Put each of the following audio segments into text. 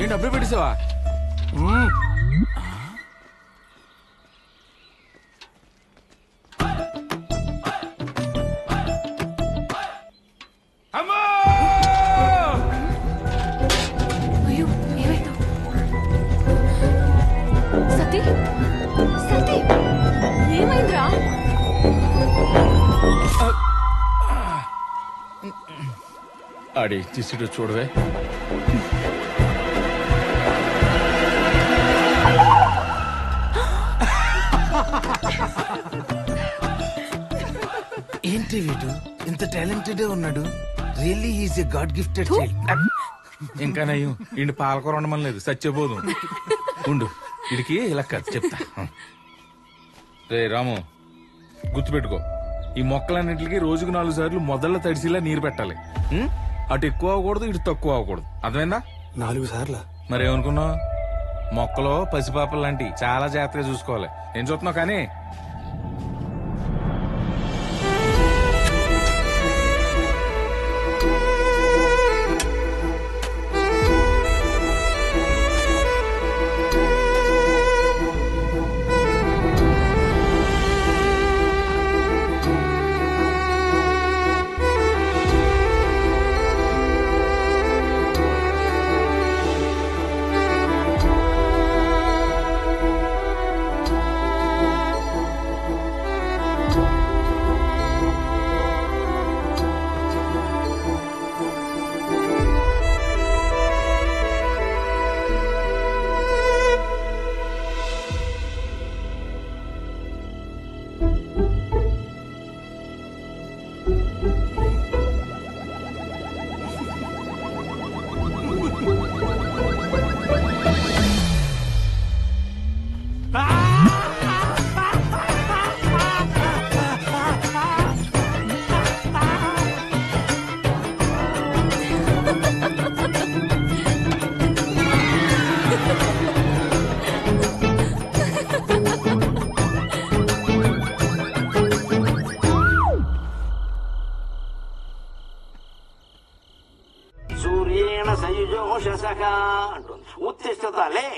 ఏంటి అప్పుడే పెట్టేసావా? ఆడి తీసిడు చూడవే. ఏంటి వీడు ఇంత టాలెంటెడ్ ఉన్నాడు? Really is a God gifted child. ఇంకా నయ్యం ఈయన పాలకూర ఉండమనలేదు, సత్యబోధం. ఉండు వీడికి ఇలా కాదు చెప్తా. రే రాము, గుర్తుపెట్టుకో, ఈ మొక్కలన్నింటికి రోజుకు 4 సార్లు మొదళ్ళ తడిసిలా నీరు పెట్టాలి. అటు ఎక్కువ అవ్వకూడదు, ఇటు తక్కువ అవ్వకూడదు. అర్థమైందా? 4 సార్లా? మరేమనుకున్నావు? మొక్కలో పసిపాపలు లాంటి చాలా జాగ్రత్తగా చూసుకోవాలి. ఏం చూస్తున్నావు కానీ? అంటుంది. ఉత్తిష్టలే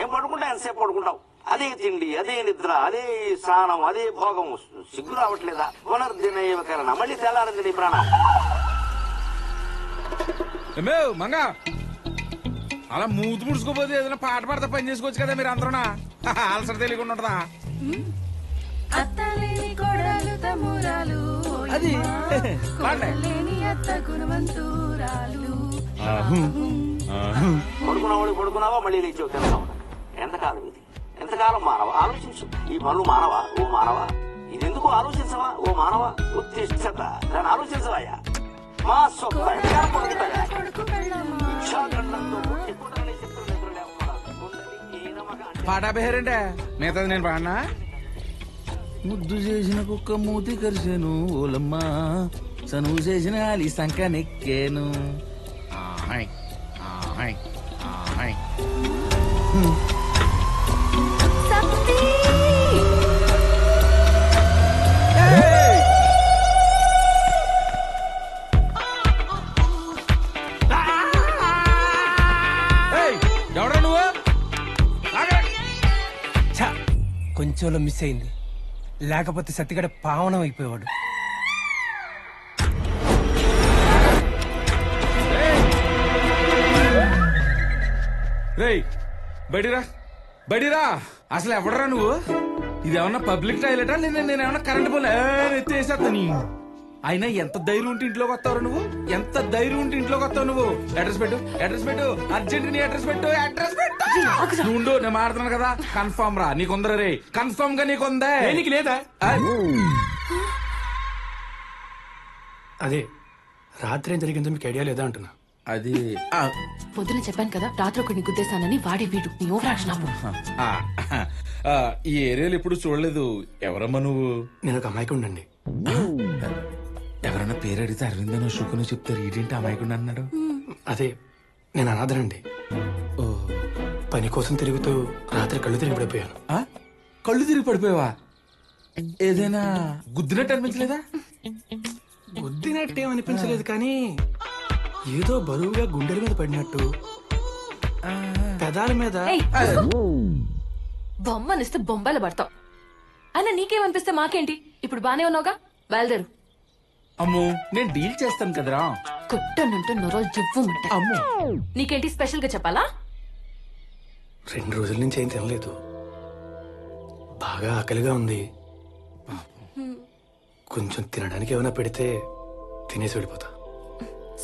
ఏం పడుకుంటా? ఎంతసేపు పడుకుంటావు? అదే తిండి, అదే నిద్ర, అదే స్నానం, అదే భోగం. సిగ్గు రావట్లేదా? పునర్దినకరణ మళ్ళీ తెల్లారింది నీ ప్రాణం. మంగా అలా మూతి ముడుచుకోపోతే ఏదైనా పాట పాడతా పని చేసుకోవచ్చు కదా మీరు అందరూనా? అలసట తెలియకుండా ఉంటదా? అది పడుకున్నావా మళ్ళీ లేచావు తిన్నావు. ఎంతకాలం ఇది? ఎంతకాలం మానవ? ఆలోచించు. ఈ పనులు మానవా? ఓ మానవ, ఇదెందుకు ఆలోచించవా? ఓ మానవ, ఉత్తిష్టత, దాన్ని ఆలోచించవాయా? మా స్వప్న పాట బేరంటే మిగతాది నేను పాడినా. ముద్దు చేసిన కుక్క మూతి కరిసాను ఓలమ్మా, చనువు చేసిన అలి సంక నెక్కాను. ఎవడా నువ్వు? కొంచెంలో మిస్ అయింది, లేకపోతే సత్తిగడ పావనం అయిపోయేవాడు. రేయ్ బడిరా బడిరా, అసలు ఎవడరా నువ్వు? ఇది ఏమన్నా పబ్లిక్ టాయిలెటా? నేనేమన్నా కరెంట్ పోలే ఎత్తేసేస్తా నీ. అయినా ఎంత ధైర్యం ఉంటే ఇంట్లోకి వస్తావు నువ్వు? ఎంత ధైర్యం ఉంటే ఇంట్లోకి వస్తావు నువ్వు? అడ్రస్ పెట్టు, అడ్రస్ పెట్టు, అర్జెంట్ నీ అడ్రస్ పెట్టు, అడ్రస్ పెట్టు. నువ్వు నేను మాడుతున్నాను కదా, కన్ఫర్మ్ రా. నీకుందరా రే? కన్ఫర్మ్ గా నీకుందా? నీకు లేదా? అదే రాత్రి ఏం జరిగిందో మీకు ఐడియా లేదా అంటున్నా. అది పొద్దున చెప్పాను కదా రాత్రి ఒకటి గుద్దేశానని. వాడే వీడు నీ ఓవరాక్షన్ ఆపు. ఈ ఏరియాలో ఎప్పుడు చూడలేదు. ఎవరమ్మా నువ్వు? నేను ఒక అమాయకు ఉండండి. ఎవరన్నా పేరు అడిగితే అరవిందనో శుకునో చెప్తారు. ఈడేంటి అమాయకుండా అన్నాడు? అదే నేను అనాథనండి. పని కోసం తిరుగుతూ రాత్రి కళ్ళు తిరిగి పడిపోయాను. కళ్ళు తిరిగి పడిపోయావా? ఏదైనా గుద్దినట్టు అనిపించలేదా? గుద్దినట్టేం అనిపించలేదు, కానీ ఏదో బరువుగా గుండెల మీద పడినట్టు, పెదాల మీద ఏయ్, బొమ్మనిస్తే బొంబాయిలో పడతావు. అయినా నీకేమనిపిస్తే మాకేంటి? ఇప్పుడు బానే ఉన్నావుగా, బయలుదేరు. అమ్మో నేను డీల్ చేస్తాను కదరా. కొట్టనంటే నొరలు జివ్వమంట. అమ్మో నీకేంటి స్పెషల్ గా చెప్పాలా? 2 రోజుల నుంచి ఏం తినలేదు, బాగా ఆకలిగా ఉంది. కొంచెం తినడానికి ఏమైనా పెడితే తినేసి వెళ్ళిపోతా.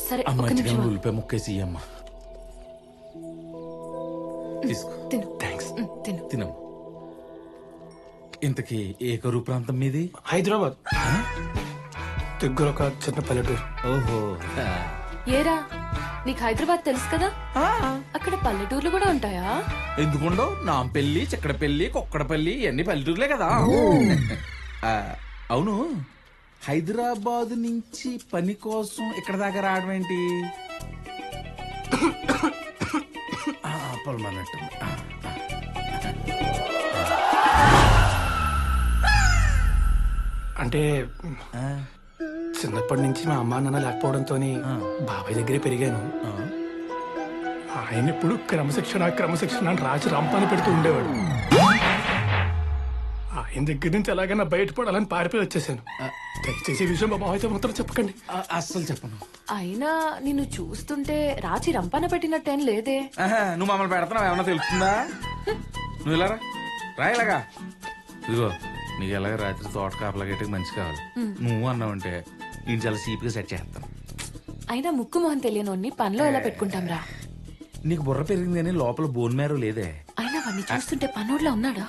సరే, అమ్మ ఒక్క నిమిషం ఆగు. ఉల్లిపాయ ముక్కేసి అమ్మ తీసుకో. తిను. థ్యాంక్స్. తిను. తినమ్మా. ఇంతకీ ఏ కరువు ప్రాంతం మీది? హైదరాబాద్ దగ్గర ఒక చిన్న పల్లెటూరు. ఓహో ఏరా, నీకు హైదరాబాద్ తెలుసు కదా, అక్కడ పల్లెటూర్లు కూడా ఉంటాయా? ఎందుకుండో నాంపల్లి, చక్కడపల్లి, కొక్కడపల్లి ఇవన్నీ పల్లెటూరులే కదా. ఆ, అవును హైదరాబాద్ నుంచి పని కోసం ఇక్కడ దాకా రావడం ఏంటి? పొలమన్నట్టు. అంటే చిన్నప్పటి నుంచి మా అమ్మా నాన్న లేకపోవడంతో బాబాయ్ దగ్గరే పెరిగాను. ఆయన ఎప్పుడు క్రమశిక్షణ క్రమశిక్షణ అని రాసి రంపాన్ని పెడుతూ ఉండేవాడు. ఆయన దగ్గర నుంచి ఎలాగైనా బయటపడాలని పారిపోయి వచ్చేసాను. దయచేసి ఈ విషయం మా బాబాయ్తో మాత్రం చెప్పకండి. అస్సలు చెప్పను. అయినా నిన్ను చూస్తుంటే రాచి రంపాన పెట్టినట్టేం లేదే. నువ్వు మమ్మల్ని పెడతావు ఏమన్నా తెలుస్తుందా? నువ్వు ఇలా రాయలాగా ఇదిగో, నీకు ఎలాగ రాత్రి తోట కాపలా గట్టి మంచి కావాలి. నువ్వు అన్నావంటే నేను చాలా సీప్గా సెట్ చేస్తాను. అయినా ముక్కు మొహం తెలియనోన్ని పనిలో ఎలా పెట్టుకుంటాం రా? నీకు బుర్ర పెరిగింది కానీ లోపల బోన్ మేర లేదే. అయినా వాడిని చూస్తుంటే పనోడ్లా ఉన్నాడా?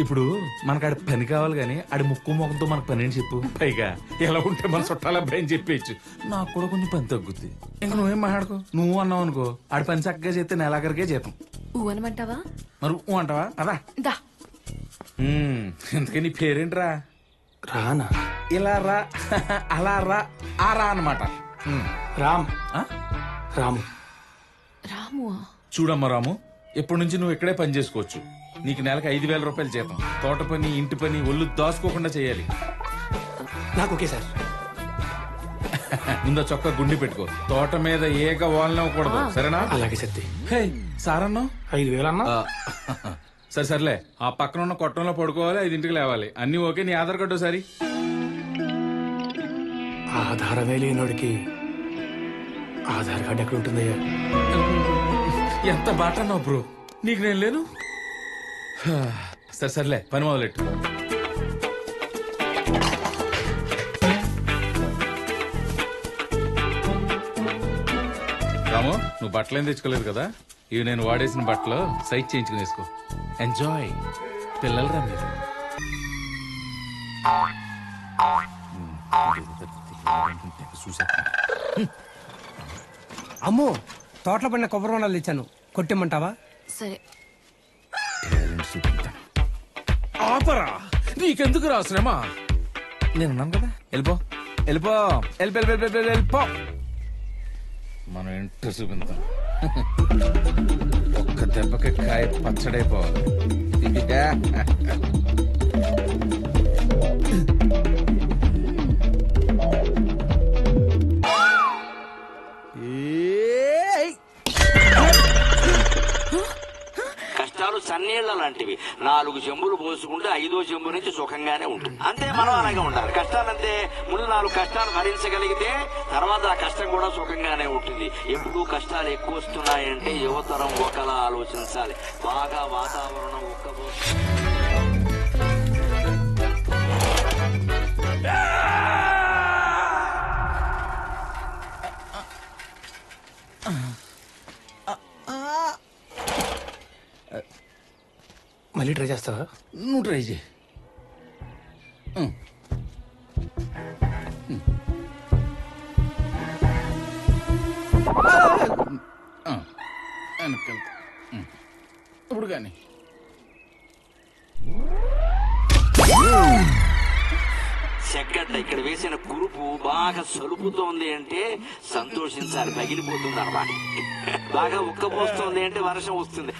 ఇప్పుడు మనకు ఆడి పని కావాలి కానీ ఆడి ముక్కు ముఖంతో మనకు పని అని చెప్పు. పైగా ఎలా ఉంటే మన చుట్టాల అబ్బాయి అని చెప్పేయచ్చు. నాకు కూడా కొంచెం పని తగ్గుద్ది. ఇంకా నువ్వేం మాట్లాడుకో. నువ్వు అన్నావు అనుకో, ఆడి పని చక్కగా చేస్తే నెలాఖరికే జీతం. ఊ అనమంటావా? మరి ఊ అంటావా? అదా దా. ఎందుకని నీ పేరేంట్రా? రానా? ఇలా రా అలా రా ఆ రా అనమాట. రామ్. ఆ? రాము. రాము. చూడమ్మా రాము, ఎప్పటి నుంచి నువ్వు ఇక్కడే పని చేసుకోవచ్చు. నీకు నెలకు 5,000 రూపాయలు జీతం. తోట పని, ఇంటి పని ఒళ్ళు దాచుకోకుండా చేయాలి. నాకు ఓకే సార్. ముందు చొక్కా గుండి పెట్టుకో. తోట మీద ఏక వాలనవ్వకూడదు, సరేనా? అలాగే సత్తి. హే సారన్నా. 5,000 అన్నా? సరే సర్లే, ఆ పక్కన ఉన్న కొట్టంలో పడుకోవాలి, 5ంటికి లేవాలి. అన్ని ఓకే. నీ ఆధార్ కార్డు ఒకసారి. ఆధారమే లేనోడికి ఆధార్ కార్డు ఎక్కడ ఉంటుందయ్యా? ఎంత బాట అన్నావు బ్రో, నీకు నేను లేను. సరే సర్లే, పని మొదలెట్టు. రాము, నువ్వు బట్టలు ఏం తెచ్చుకోలేదు కదా? ఇవి నేను వాడేసిన బట్టలు సైజ్ చేయించుకుని వేసుకో. ఎంజాయ్. పిల్లలు రా మీరు. చూసా. అమ్మో, తోటలో పడిన కొబ్బరి వండలు తెచ్చాను, కొట్టేమంటావా? సరే. ఆపరా, నీకెందుకు రా శ్రమ? నేను ఉన్నాను కదా, వెళ్ళిపో వెళ్ళిపో వెళ్ళిపో. మనం ఇంట్లో చూపించాం. ఒక్క దెబ్బకి కాయ పచ్చడైపోవాలి. కష్టాలు సన్నీళ్ల లాంటివి. 4 చెంబులు పోసుకుంటే 5వ చెంబు నుంచి సుఖంగానే ఉంటుంది. అంతే, మనం అలాగే ఉండాలి. కష్టాలంతే, ముందు 4 కష్టాలు భరించగలిగితే తర్వాత ఆ కష్టం కూడా సుఖంగానే ఉంటుంది. ఎప్పుడు కష్టాలు ఎక్కువ వస్తున్నాయంటే యువతరం ఒకలా ఆలోచించాలి. బాగా వాతావరణం ఒక్కబోతుంది. మళ్ళీ ట్రై చేస్తావా? నువ్వు ట్రై చేయి. ఇప్పుడు కానీ చెక్కడ్డ ఇక్కడ వేసిన కురుపు బాగా సలుపుతోంది అంటే సంతోషించాలి, పగిలిపోతుంది అన్నమాట. బాగా ఉక్కపోస్తుంది అంటే వర్షం వస్తుంది.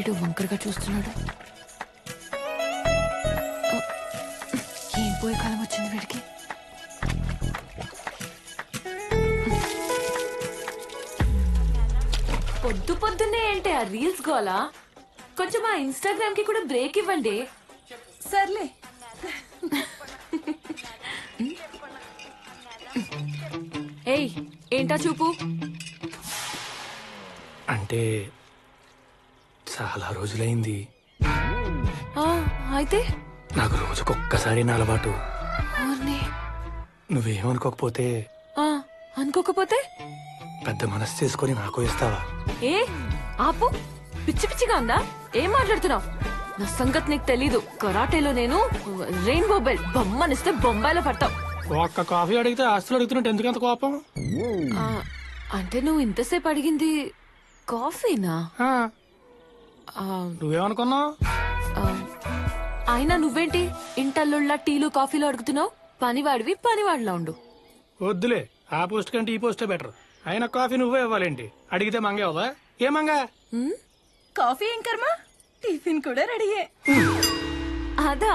ఏంటో వంకరగా చూస్తున్నాడు. ఏం పోయే కాలం వచ్చింది వీడికి. పొద్దు పొద్దున్నే ఏంటి ఆ రీల్స్ గోలా? కొంచెం ఆ ఇన్స్టాగ్రామ్ కి కూడా బ్రేక్ ఇవ్వండి. సర్లే. ఏయ్ ఏంటా చూపు? అంటే చాలా రోజులైంది. ఆ, అయితే నాకు రోజుకొక్కసారి నా అలవాటు. ఊర్ని. నువ్వేమనుకోకపోతే ఆ, అనుకోకపోతే పెద్ద మనసు చేసుకొని నాకు ఇస్తావా? ఏ ఆపు, పిచ్చి పిచ్చిగా ఉందా? ఏం మాట్లాడుతున్నావు? నా సంగతి నీకు తెలీదు. కరాటేలో నేను రెయిన్బో బెల్ట్. బొమ్మనిస్తే బొంబాయిలో పడతావు. ఒక్క కాఫీ అడిగితే ఆస్తులు అడుగుతున్నట్టు ఎందుకంత కోపం? ఆ, అంటే నువ్వు ఇంతసేపు అడిగింది కాఫీనా? ఆ, ఆ, నువ్వేమనుకున్నావు? ఆ, అయినా నువ్వేంటి ఇంటల్లుళ్ళ టీలు కాఫీలు అడుగుతున్నావు? పనివాడివి పనివాడిలా ఉండు. వద్దులే, ఆ పోస్ట్ కంటే ఈ పోస్టే బెటర్. అయినా కాఫీ నువ్వే ఇవ్వాలేంటి? అడిగితే మంగే అవుదా? ఏ మంగా? కాఫీ ఏం కర్మ, టిఫిన్ కూడా రెడీయే. అదా,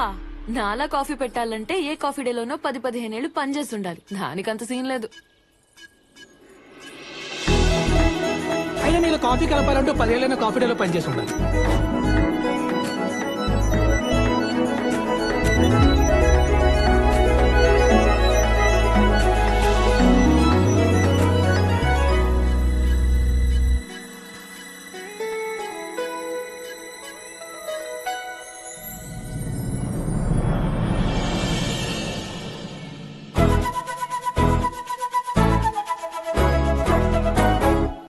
నాలా కాఫీ పెట్టాలంటే ఏ కాఫీ డేలోనో 10-15 ఏళ్ళు పనిచేసి ఉండాలి. దానికంత సీన్ లేదు. అయినా నీళ్ళు కాఫీ కలపాలంటూ 10 ఏళ్ళైనా కాఫీ డేలో పనిచేసి ఉండాలి.